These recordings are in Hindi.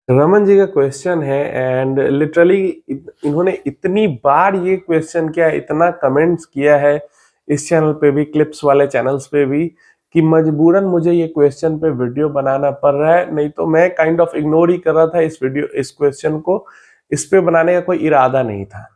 रमन जी का क्वेश्चन है एंड लिटरली इन्होंने इतनी बार ये क्वेश्चन किया, इतना कमेंट्स किया है इस चैनल पे भी, क्लिप्स वाले चैनल्स पे भी, कि मजबूरन मुझे ये क्वेश्चन पे वीडियो बनाना पड़ रहा है। नहीं तो मैं काइंड ऑफ इग्नोर ही कर रहा था इस क्वेश्चन को। इस पे बनाने का कोई इरादा नहीं था,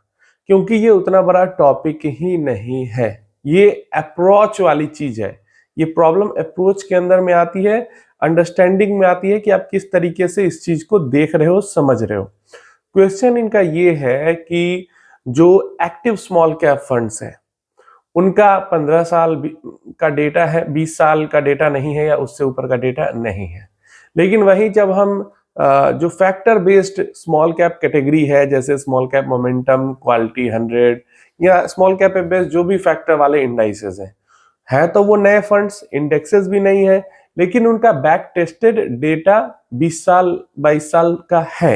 क्योंकि ये उतना बड़ा टॉपिक ही नहीं है। ये अप्रोच वाली चीज है। ये प्रॉब्लम अप्रोच के अंदर में आती है, अंडरस्टैंडिंग में आती है कि आप किस तरीके से इस चीज को देख रहे हो, समझ रहे हो। क्वेश्चन इनका ये है कि जो एक्टिव स्मॉल कैप फंड्स है उनका 15 साल का डेटा है, 20 साल का डेटा नहीं है या उससे ऊपर का डेटा नहीं है। लेकिन वही जब हम जो factor based small cap category है, जैसे स्मॉल कैप मोमेंटम, क्वालिटी 100 या स्मॉल कैप बेस्ड जो भी फैक्टर वाले इंडाइसेस हैं, है तो वो नए फंड्स, इंडेक्सेस भी नहीं है, लेकिन उनका बैक टेस्टेड डेटा 20 साल 22 साल का है।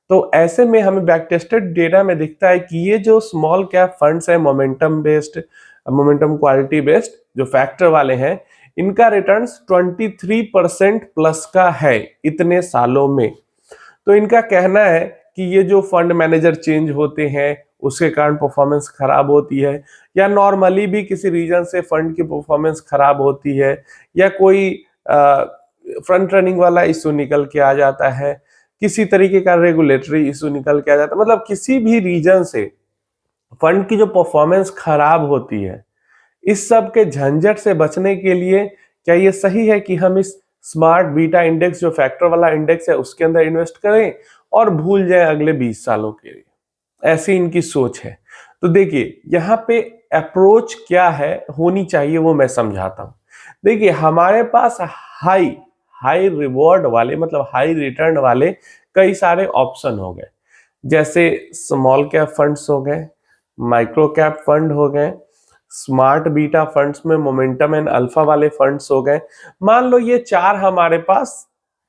तो ऐसे में हमें बैक टेस्टेड डेटा में दिखता है कि ये जो स्मॉल कैप फंड्स है, momentum based, momentum quality based जो फैक्टर वाले हैं, इनका रिटर्न्स 23% प्लस का है इतने सालों में। तो इनका कहना है कि ये जो फंड मैनेजर चेंज होते हैं उसके कारण परफॉर्मेंस खराब होती है, या नॉर्मली भी किसी रीजन से फंड की परफॉर्मेंस खराब होती है, या कोई फ्रंट रनिंग वाला इशू निकल के आ जाता है, किसी तरीके का रेगुलेटरी इशू निकल के आ जाता है, मतलब किसी भी रीजन से फंड की जो परफॉर्मेंस खराब होती है, इस सब के झंझट से बचने के लिए क्या ये सही है कि हम इस स्मार्ट बीटा इंडेक्स जो फैक्टर वाला इंडेक्स है उसके अंदर इन्वेस्ट करें और भूल जाएं अगले 20 सालों के लिए? ऐसी इनकी सोच है। तो देखिए यहाँ पे अप्रोच क्या है होनी चाहिए वो मैं समझाता हूं। देखिए हमारे पास हाई हाई रिवॉर्ड वाले, मतलब हाई रिटर्न वाले कई सारे ऑप्शन हो गए, जैसे स्मॉल कैप फंड्स हो गए, माइक्रो कैप फंड हो गए, स्मार्ट बीटा फंड्स में मोमेंटम एंड अल्फा वाले फंड्स हो गए। मान लो ये चार हमारे पास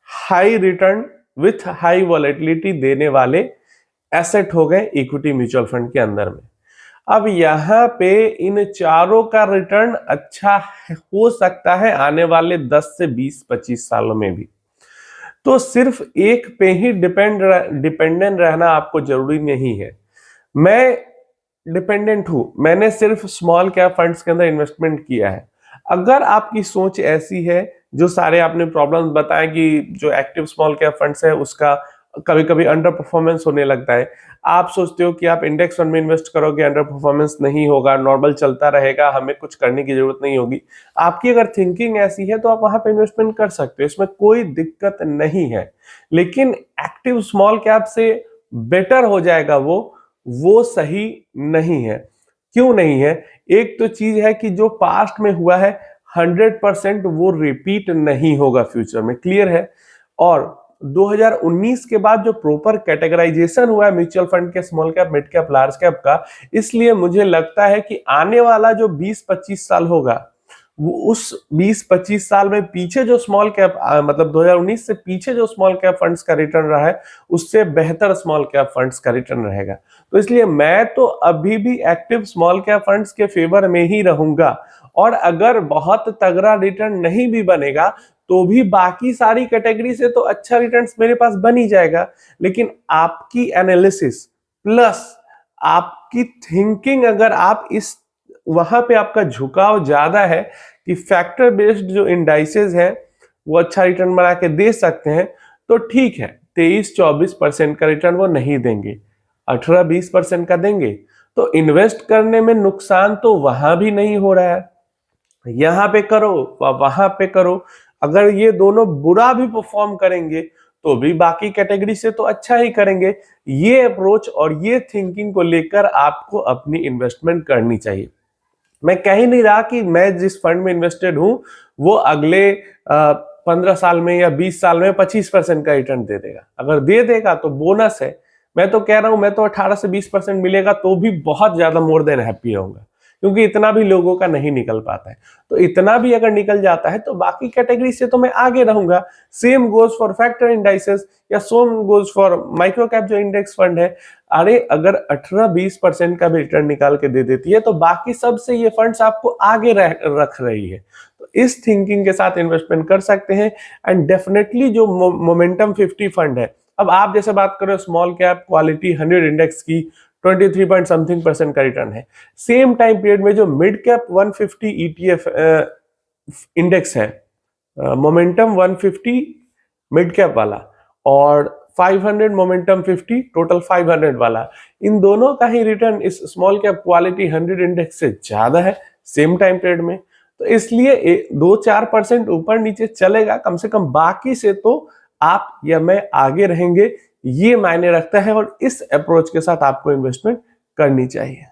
high return with high volatility देने वाले एसेट हो गए इक्विटी म्यूचुअल फंड के अंदर में। अब यहाँ पे इन चारों का रिटर्न अच्छा हो सकता है आने वाले 10 से 20-25 सालों में भी। तो सिर्फ एक पे ही डिपेंडेंट रहना आपको जरूरी नहीं है। मैं डिपेंडेंट हूं, मैंने सिर्फ स्मॉल कैप फंड्स के अंदर इन्वेस्टमेंट किया है। अगर आपकी सोच ऐसी है, जो सारे आपने प्रॉब्लम्स बताए कि जो एक्टिव स्मॉल कैप फंड्स है उसका कभी कभी अंडर परफॉर्मेंस होने लगता है, आप सोचते हो कि आप इंडेक्स फंड में इन्वेस्ट करोगे, अंडर परफॉर्मेंस नहीं होगा, नॉर्मल चलता रहेगा, हमें कुछ करने की जरूरत नहीं होगी, आपकी अगर थिंकिंग ऐसी है तो आप वहां पे इन्वेस्टमेंट कर सकते हो, इसमें कोई दिक्कत नहीं है। लेकिन एक्टिव स्मॉल कैप से बेटर हो जाएगा वो सही नहीं है। क्यों नहीं है? एक तो चीज है कि जो पास्ट में हुआ है 100% वो रिपीट नहीं होगा फ्यूचर में, क्लियर है। और 2019 के बाद जो प्रॉपर कैटेगराइजेशन हुआ है म्यूचुअल फंड के small cap, mid cap, large cap का, इसलिए मुझे लगता है कि आने वाला जो 20-25 साल होगा वो उस 20-25 साल में पीछे जो स्मॉल कैप मतलब 2019 से पीछे जो स्मॉल कैप फंड्स का रिटर्न रहा है उससे बेहतर स्मॉल कैप फंड्स का रिटर्न रहेगा। तो इसलिए मैं तो अभी भी एक्टिव स्मॉल कैप फंड्स के फेवर में ही रहूंगा, और अगर बहुत तगड़ा रिटर्न नहीं भी बनेगा तो भी बाकी सारी कैटेगरी से तो अच्छा रिटर्न्स मेरे पास बन ही जाएगा। लेकिन आपकी एनालिसिस प्लस आपकी थिंकिंग, अगर आप इस वहां पे आपका झुकाव ज्यादा है कि फैक्टर बेस्ड जो इंडाइसेस हैं वो अच्छा रिटर्न बना के दे सकते हैं, तो ठीक है, 23-24% का रिटर्न वो नहीं देंगे, 18-20% का देंगे, तो इन्वेस्ट करने में नुकसान तो वहां भी नहीं हो रहा है। यहां पे करो वहां पे करो, अगर ये दोनों बुरा भी परफॉर्म करेंगे तो भी बाकी कैटेगरी से तो अच्छा ही करेंगे। ये अप्रोच और ये थिंकिंग को लेकर आपको अपनी इन्वेस्टमेंट करनी चाहिए। मैं कह ही नहीं रहा कि मैं जिस फंड में इन्वेस्टेड हूं वो अगले 15 साल में या 20 साल में 25% का रिटर्न दे देगा। अगर दे देगा तो बोनस है। मैं तो कह रहा हूं, मैं तो 18 से 20% मिलेगा तो भी बहुत ज्यादा मोर देन हैप्पी रहूंगा, क्योंकि इतना भी लोगों का नहीं निकल पाता है। तो इतना भी अगर निकल जाता है तो बाकी कैटेगरी से तो मैं आगे रहूंगा। Same goes for factor indices या same goes for micro cap जो इंडेक्स फंड है। अरे अगर 18-20% का भी रिटर्न निकाल के दे देती है तो बाकी सब से ये फंड्स आपको आगे रख रही है। तो इस थिंकिंग के साथ इन्वेस्टमेंट कर सकते हैं। एंड डेफिनेटली जो मोमेंटम 50 फंड है अब आप जैसे बात करो स्मॉल कैप क्वालिटी 100 इंडेक्स की 23 पॉइंट समथिंग % का रिटर्न है। सेम टाइम पीरियड में जो मिड कैप 150 ETF इंडेक्स है, मोमेंटम 150 मिड कैप वाला और 500 मोमेंटम 50 टोटल 500 वाला, इन दोनों का ही रिटर्न इस स्मॉल कैप क्वालिटी 100 इंडेक्स से ज्यादा है सेम टाइम पीरियड में। तो इसलिए 2-4% ऊपर नीचे चलेगा, कम से कम बाकी से तो आप या मैं आगे रहेंगे, ये मायने रखता है और इस अप्रोच के साथ आपको इन्वेस्टमेंट करनी चाहिए।